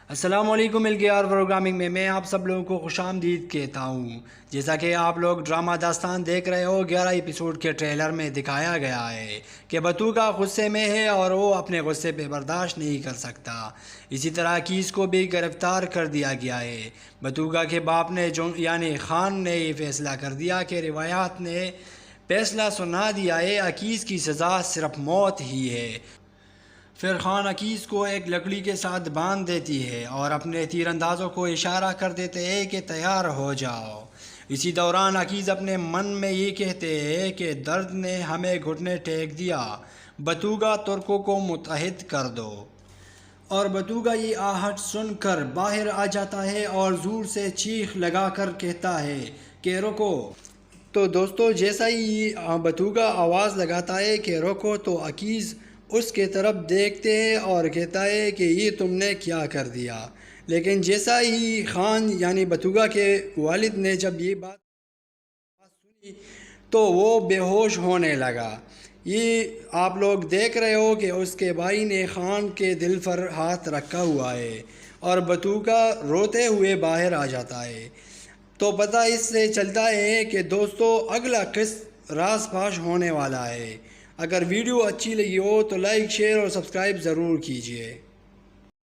السلام علیکم LKR programming میں آپ سب لوگوں کو خوش آمدید کہتا ہوں۔ جیسا کہ آپ لوگ ڈرامہ داستان دیکھ رہے ہو، 11 ایپیسوڈ کے ٹریلر میں دکھایا گیا ہے کہ بتوگا غصے میں ہے اور وہ اپنے غصے پہ برداشت نہیں کر سکتا۔ اسی طرح عکیز کو بھی گرفتار کر دیا گیا ہے۔ بتوگا کے باپ نے یعنی خان نے یہ فیصلہ کر دیا کہ روایات نے فیصلہ سنا دیا ہے، عکیز کی سزا صرف موت ہی ہے۔ پھر خان عکیز کو ایک لکڑی کے ساتھ باندھ دیتی ہے اور اپنے تیر اندازوں کو اشارہ کر دیتے ہیں کہ تیار ہو جاؤ۔ اسی دوران عکیز اپنے من میں یہ کہتے ہیں کہ درد نے ہمیں گھٹنے ٹیک دیا، بتوگا ترکوں کو متحد کر دو۔ اور بتوگا یہ آہٹ سن کر باہر آ جاتا ہے اور زور سے چیخ لگا کر کہتا ہے کہ رکو۔ تو دوستو، جیسا ہی بتوگا آواز لگاتا ہے کہ رکو، تو عکیز اس کے طرف دیکھتے ہیں اور کہتا ہے کہ یہ تم نے کیا کر دیا۔ لیکن جیسا ہی خان یعنی بتوگا کے والد نے جب یہ بات سنی تو وہ بے ہوش ہونے لگا۔ یہ آپ لوگ دیکھ رہے ہو کہ اس کے بھائی نے خان کے دل پر ہاتھ رکھا ہوا ہے اور بتوگا روتے ہوئے باہر آ جاتا ہے۔ تو پتہ اس سے چلتا ہے کہ دوستو اگلا قسط راز پاش ہونے والا ہے۔ اگر ویڈیو اچھی لگی ہو تو لائک، شیئر اور سبسکرائب ضرور کیجیے۔